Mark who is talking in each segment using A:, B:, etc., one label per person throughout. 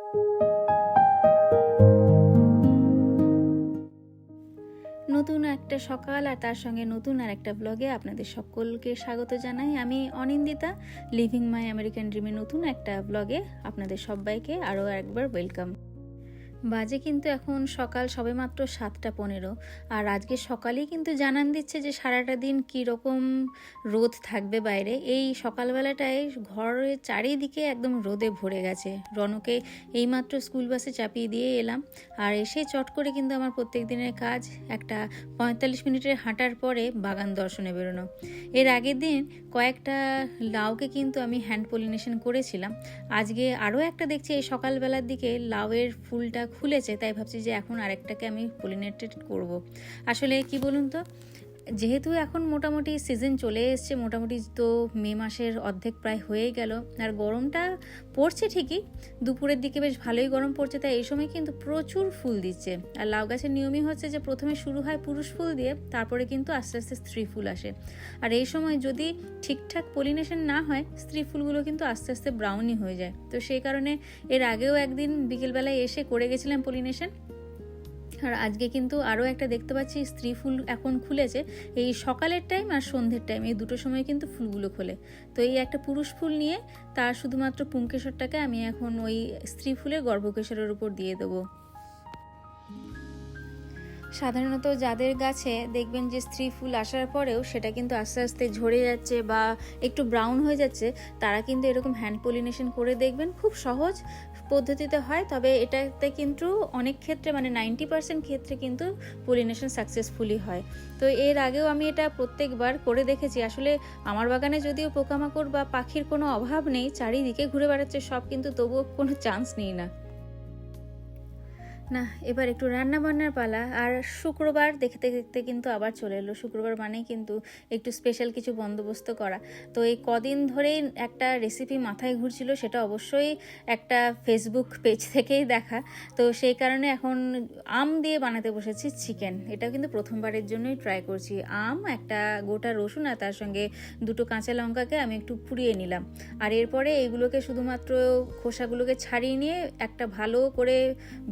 A: নতুন একটা সকাল আর তার সঙ্গে নতুন আর একটা ব্লগে আপনাদের সকলকে স্বাগত জানাই। আমি অনিন্দিতা, লিভিং মাই আমেরিকান ড্রিমে নতুন একটা ব্লগে আপনাদের সবাইকে আরও একবার ওয়েলকাম। বাজে কিন্তু এখন সকাল সবেমাত্র 7:15, আর আজকে সকালেই কিন্তু জানান দিচ্ছে যে সারাটা দিন কীরকম রোদ থাকবে বাইরে। এই সকালবেলাটায় ঘরের চারিদিকে একদম রোদে ভরে গেছে। রনকে এইমাত্র স্কুল বাসে চাপিয়ে দিয়ে এলাম, আর এসে চট করে কিন্তু আমার প্রত্যেক দিনের কাজ একটা 45 মিনিটের হাঁটার পরে বাগান দর্শনে বেরোনো। এর আগের দিন কয়েকটা লাউকে কিন্তু আমি হ্যান্ড পলিনেশন করেছিলাম। আজকে আরও একটা দেখছি এই সকালবেলার দিকে লাউয়ের ফুলটা খুলেছে, তাই ভাবছি যে এখন আরেকটাকে আমি পলিনেটেড করব। আসলে কি বলুন তো, যেহেতু এখন মোটামুটি সিজন চলে এসছে, মোটামুটি তো মে মাসের অর্ধেক প্রায় হয়ে গেল, আর গরমটা পড়ছে ঠিকই, দুপুরের দিকে বেশ ভালোই গরম পড়ছে, তাই এই সময় কিন্তু প্রচুর ফুল দিচ্ছে। আর লাউ গাছের নিয়মই হচ্ছে যে প্রথমে শুরু হয় পুরুষ ফুল দিয়ে, তারপরে কিন্তু আস্তে আস্তে স্ত্রী ফুল আসে। আর এই সময় যদি ঠিকঠাক পলিনেশন না হয়, স্ত্রী ফুলগুলো কিন্তু আস্তে আস্তে ব্রাউনই হয়ে যায়। তো সেই কারণে এর আগেও একদিন বিকেলবেলায় এসে করে গেছিলাম পলিনেশন। আর আজকে কিন্তু আরও একটা দেখতে পাচ্ছি স্ত্রী ফুল এখন খুলেছে। এই সকালের টাইম আর সন্ধ্যের টাইম, এই দুটো সময় কিন্তু ফুলগুলো খোলে। তো এই একটা পুরুষ ফুল নিয়ে তার শুধুমাত্র পুংকেশরটাকে আমি এখন ওই স্ত্রী ফুলের গর্ভকেশরের উপর দিয়ে দেবো। সাধারণত যাদের গাছে দেখবেন যে স্ত্রী ফুল আসার পরেও সেটা কিন্তু আস্তে আস্তে ঝরে যাচ্ছে বা একটু ব্রাউন হয়ে যাচ্ছে, তারা কিন্তু এরকম হ্যান্ড পলিনেশন করে দেখবেন। খুব সহজ পদ্ধতিতে হয়, তবে এটাতে কিন্তু অনেক ক্ষেত্রে মানে 90% ক্ষেত্রে কিন্তু পলিনেশন সাকসেসফুলি হয়। তো এর আগেও আমি এটা প্রত্যেকবার করে দেখেছি। আসলে আমার বাগানে যদিও পোকামাকড় বা পাখির কোনো অভাব নেই, চারিদিকে ঘুরে বেড়াচ্ছে সব, কিন্তু তবুও কোনো চান্স নিই না। না, এবার একটু রান্না বান্নার পালা। আর শুক্রবার দেখতে দেখতে কিন্তু আবার চলে এলো। শুক্রবার মানেই কিন্তু একটু স্পেশাল কিছু বন্দোবস্ত করা। তো এই কদিন ধরেই একটা রেসিপি মাথায় ঘুরছিল, সেটা অবশ্যই একটা ফেসবুক পেজ থেকেই দেখা। তো সেই কারণে এখন আম দিয়ে বানাতে বসেছি চিকেন। এটা কিন্তু প্রথমবারের জন্যই ট্রাই করছি। আম, একটা গোটা রসুন আর তার সঙ্গে দুটো কাঁচা লঙ্কাকে আমি একটু পুড়িয়ে নিলাম। আর এরপরে এইগুলোকে শুধুমাত্র খোসাগুলোকে ছাড়িয়ে নিয়ে একটা ভালো করে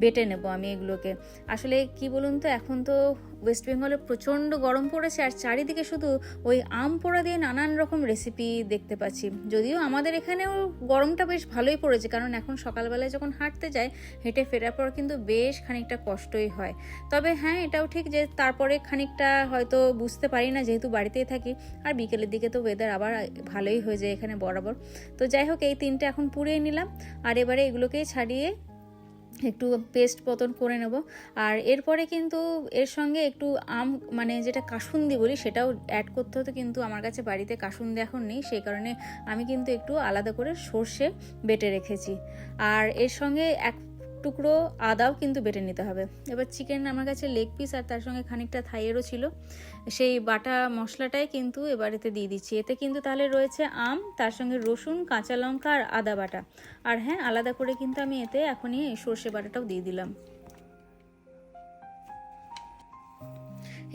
A: বেটে নেব আমি এগুলোকে। আসলে কি বলুন তো, এখন তো ওয়েস্ট বেঙ্গলে প্রচণ্ড গরম পড়েছে, আর চারিদিকে শুধু ওই আম পোড়া দিয়ে নানান রকম রেসিপি দেখতে পাচ্ছি। যদিও আমাদের এখানেও গরমটা বেশ ভালোই পড়েছে, কারণ এখন সকালবেলায় যখন হাঁটতে যাই, হেঁটে ফেরার পর কিন্তু বেশ খানিকটা কষ্টই হয়। তবে হ্যাঁ, এটাও ঠিক যে তারপরে খানিকটা হয়তো বুঝতে পারি না, যেহেতু বাড়িতেই থাকি। আর বিকেলের দিকে তো ওয়েদার আবার ভালোই হয়ে যায় এখানে বরাবর। তো যাই হোক, এই তিনটে এখন পুড়িয়ে নিলাম, আর এবারে এগুলোকেই ছাড়িয়ে একটু পেস্ট পতন করে নেব। আর এরপরে কিন্তু এর সঙ্গে একটু আম, মানে যেটা কাসুন্দি বলি, সেটাও অ্যাড করতে হতো, কিন্তু আমার কাছে বাড়িতে কাসুন্দি এখন নেই, সেই কারণে আমি কিন্তু একটু আলাদা করে সর্ষে বেটে রেখেছি। আর এর সঙ্গে এক টুকরো আদাও কিন্তু বেটে নিতে হবে। এবার চিকেন আমার কাছে লেগ পিস আর তার সঙ্গে খানিকটা থাইয়েরও ছিল, সেই বাটা মশলাটাই কিন্তু এবার এতে দিয়ে দিচ্ছি। এতে কিন্তু তাহলে রয়েছে আম, তার সঙ্গে রসুন, কাঁচা লঙ্কা আর আদা বাটা। আর হ্যাঁ, আলাদা করে কিন্তু আমি এতে এখনই সর্ষে বাটাটাও দিয়ে দিলাম।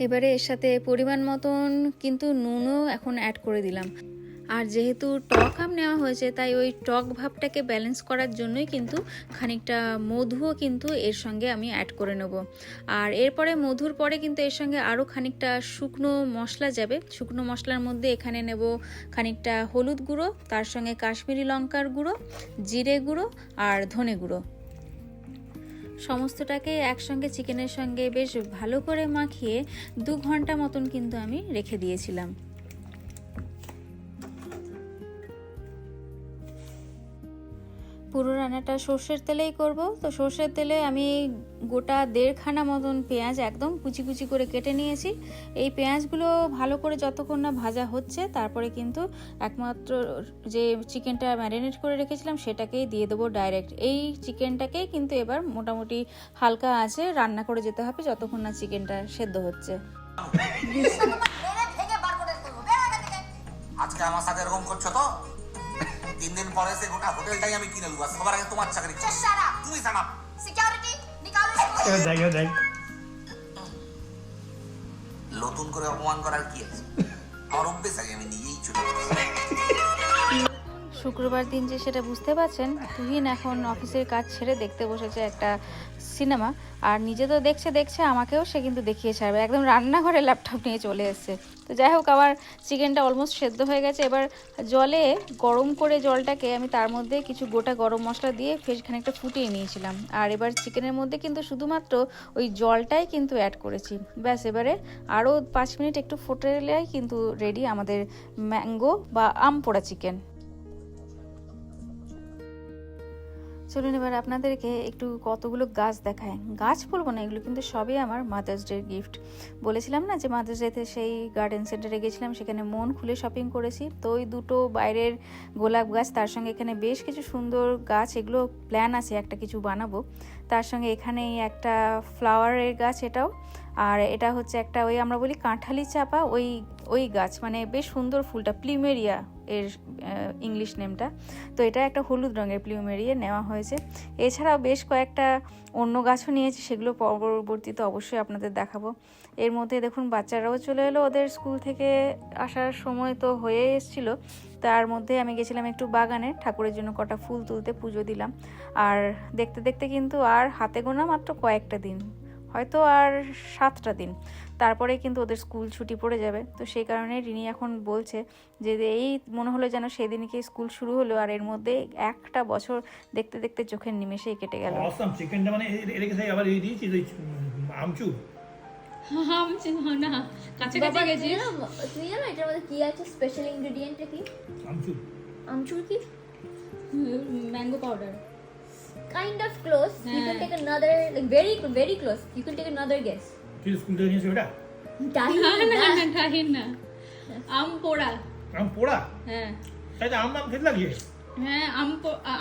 A: এবারে এর সাথে পরিমাণ মতন কিন্তু নুনও এখন অ্যাড করে দিলাম। আর যেহেতু টক আম নেওয়া হয়েছে, তাই ওই টক ভাবটাকে ব্যালেন্স করার জন্যই কিন্তু খানিকটা মধুও কিন্তু এর সঙ্গে আমি অ্যাড করে নেব। আর এরপরে মধুর পরে কিন্তু এর সঙ্গে আরও খানিকটা শুকনো মশলা যাবে। শুকনো মশলার মধ্যে এখানে নেব খানিকটা হলুদ গুঁড়ো, তার সঙ্গে কাশ্মীরি লঙ্কার গুঁড়ো, জিরে গুঁড়ো আর ধনে গুঁড়ো। সমস্তটাকে একসঙ্গে চিকেনের সঙ্গে বেশ ভালো করে মাখিয়ে 2 ঘন্টা মতন কিন্তু আমি রেখে দিয়েছিলাম। পুরো রান্নাটা সর্ষের তেলেই করব। তো সর্ষের তেলে আমি গোটা 1.5 খানা মতন পেঁয়াজ একদম কুচি কুচি করে কেটে নিয়েছি। এই পেঁয়াজগুলো ভালো করে যতক্ষণ না ভাজা হচ্ছে, তারপরে কিন্তু একমাত্র যে চিকেনটা ম্যারিনেট করে রেখেছিলাম সেটাকেই দিয়ে দেবো ডাইরেক্ট। এই চিকেনটাকে কিন্তু এবার মোটামুটি হালকা আঁচে রান্না করে যেতে হবে যতক্ষণ না চিকেনটা সেদ্ধ হচ্ছে।
B: আজকে আমার সাথে এরকম করছো তো? 3 দিন পরে সে গোটা হোটেলটাই আমি কিনে নেবো। সবার আগে তোমার চাকরি। তুমি জানা সিকিউরিটি নিকালো। যাই নতুন করে অপমান করার কি আছে? আমার অভ্যেস আগে আমি নিজেই চলে
A: শুক্রবার দিন যে সেটা বুঝতে পারছেন, তুহিন এখন অফিসের কাজ ছেড়ে দেখতে বসেছে একটা সিনেমা। আর নিজে তো দেখছে আমাকেও সে কিন্তু দেখিয়ে ছাড়বে, একদম রান্নাঘরে ল্যাপটপ নিয়ে চলে এসছে। তো যাই হোক, আমার চিকেনটা অলমোস্ট সেদ্ধ হয়ে গেছে। এবার জলে গরম করে জলটাকে আমি তার মধ্যে কিছু গোটা গরম মশলা দিয়ে খানিকটা ফুটিয়ে নিয়েছিলাম। আর এবার চিকেনের মধ্যে কিন্তু শুধুমাত্র ওই জলটাই কিন্তু অ্যাড করেছি। ব্যাস, এবারে আরও 5 মিনিট একটু ফুটলেই কিন্তু রেডি আমাদের ম্যাঙ্গো বা আম পোড়া চিকেন। চলুন এবার আপনাদেরকে একটু কতগুলো গাছ দেখায়। গাছ বলবো না, এগুলো কিন্তু সবই আমার মাদার্স ডে গিফট। বলেছিলাম না যে মাদার্স ডেতে সেই গার্ডেন সেন্টারে গেছিলাম, সেখানে মন খুলে শপিং করেছি। তো ওই দুটো বাইরের গোলাপ গাছ, তার সঙ্গে এখানে বেশ কিছু সুন্দর গাছ, এগুলো প্ল্যান আছে একটা কিছু বানাবো। তার সঙ্গে এখানে একটা ফ্লাওয়ারের গাছ, এটাও। আর এটা হচ্ছে একটা ওই আমরা বলি কাঁঠালি চাপা, ওই গাছ, মানে বেশ সুন্দর ফুলটা, প্লিউমেরিয়া এর ইংলিশ নেমটা। তো এটা একটা হলুদ রঙের প্লিউমেরিয়া নেওয়া হয়েছে। এছাড়াও বেশ কয়েকটা অন্য গাছও নিয়েছি, সেগুলো পরবর্তীতে অবশ্যই আপনাদের দেখাবো। এর মধ্যে দেখুন বাচ্চারাও চলে এলো, ওদের স্কুল থেকে আসার সময় তো হয়ে এসেছিল। তার মধ্যে আমি গেছিলাম একটু বাগানে ঠাকুরের জন্য কটা ফুল তুলতে, পুজো দিলাম। আর দেখতে দেখতে কিন্তু আর হাতে গোনা মাত্র কয়েকটা দিন, হয়তো আর 7টা দিন, তারপরে কিন্তু ওদের স্কুল ছুটি পড়ে যাবে। তো সেই কারণে রিনি এখন বলছে যে এই মনে হলো যেন সেদিনকে স্কুল শুরু হলো, আর এর মধ্যে একটা বছর দেখতে দেখতে চোখের নিমেষেই কেটে গেল।
C: অসাম চিকেনটা মানে এটাকে সেই আবার এই দিয়েছি ওই আমচুর
D: না কাছাকাছি গেছিস।
E: তুই জানো এটার মধ্যে কি আছে, স্পেশাল ইনগ্রেডিয়েন্টটা কি?
C: আমচুর
E: আমচুর কি?
D: Mango powder.
E: Kind of close. You can take another, like very very close. You can take another guess.
C: তুই স্কুল থেকে নিয়েছিস ওটা?
D: না না তাই না, আম পোড়া।
C: আম পোড়া?
D: হ্যাঁ
C: তাই তো আম খেতে লাগিয়ে?
D: হ্যাঁ,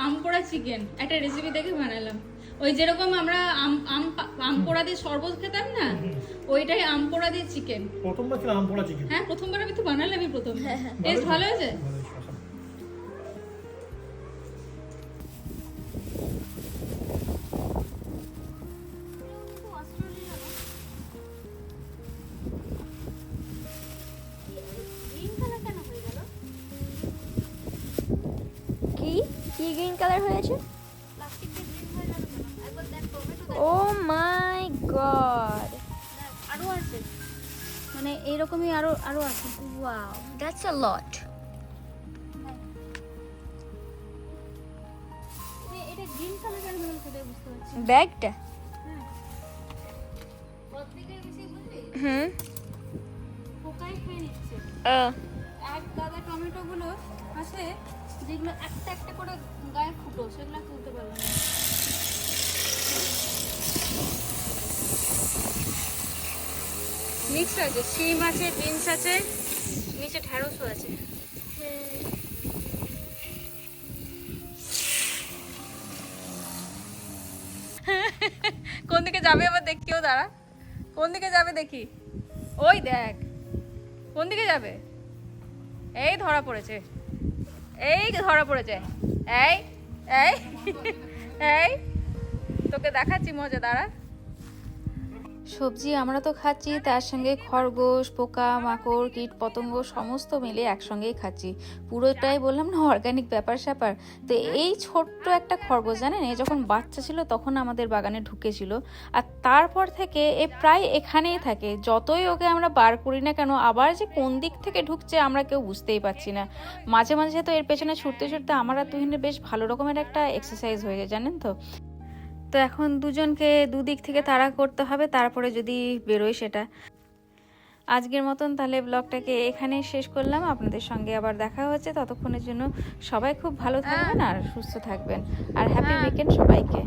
D: আম পোড়া চিকেন একটা রেসিপি দেখে বানালাম। ওই যেরকম আমরা আম পোড়া দিয়ে শরবত খেতাম না, ওইটাই আম পোড়া দিয়ে চিকেন।
C: প্রথমবার ছিল আম পোড়া চিকেন?
D: হ্যাঁ, প্রথমবার আমি তো বানালামই প্রথম। টেস্ট ভালো হয়েছে।
E: কি গ্রিন কালার হয়েছে? ও মাই গড,
A: আরও আছে, মানে এইরকমই আরও আছে।
E: ওয়াও, দ্যাটস আ লট।
A: এটা গ্রিন কালার কেন হলো সেটা বুঝতে পারছি।
E: ব্যাগটা
A: অর্ধেকের বেশি বুঝলি
E: হুম
A: পোকাই খেয়ে নিচ্ছে। এক গাদা টমেটোগুলো আছে যেগুলো একটা একটা করে গায়ে ফুটো, সেগুলো তুলতে পারলাম না। মিক্স আছে, শিম আছে, বিনস আছে, নিচে ঢেঁড়সও আছে। কোন দিকে যাবে আবার দেখিও, দাঁড়া, কোন দিকে যাবে দেখি। ওই দেখ কোন দিকে যাবে। এই ধরা পড়েছে, এই ধরা পড়েছে। এই এই এই তোকে দেখাচ্ছি মজা, দাঁড়া। সবজি আমরা তো খাচ্ছি, তার সঙ্গে খরগোশ, পোকা মাকড়, কীট পতঙ্গ সমস্ত মিলে একসঙ্গেই খাচ্ছি। পুরোটাই বললাম না অর্গানিক ব্যাপার স্যাপার। তো এই ছোট্ট একটা খরগোশ জানেন, এ যখন বাচ্চা ছিল তখন আমাদের বাগানে ঢুকেছিল, আর তারপর থেকে এ প্রায় এখানেই থাকে। যতই ওকে আমরা বার করি না কেন, আবার যে কোন দিক থেকে ঢুকছে আমরা কেউ বুঝতেই পারছি না। মাঝে মাঝে তো এর পেছনে ছুটতে ছুটতে আমার আর তুহিনের বেশ ভালো রকমের একটা এক্সারসাইজ হয়ে যায় জানেন তো। তো এখন দুজনকে দুদিক থেকে তাড়া করতে হবে, তারপরে যদি বেরোয় সেটা। আজকের মতন তাহলে ব্লগটাকে এখানেই শেষ করলাম। আপনাদের সঙ্গে আবার দেখা হচ্ছে, ততক্ষণের জন্য সবাই খুব ভালো থাকবেন আর সুস্থ থাকবেন, আর হ্যাপি উইকেন্ড সবাইকে।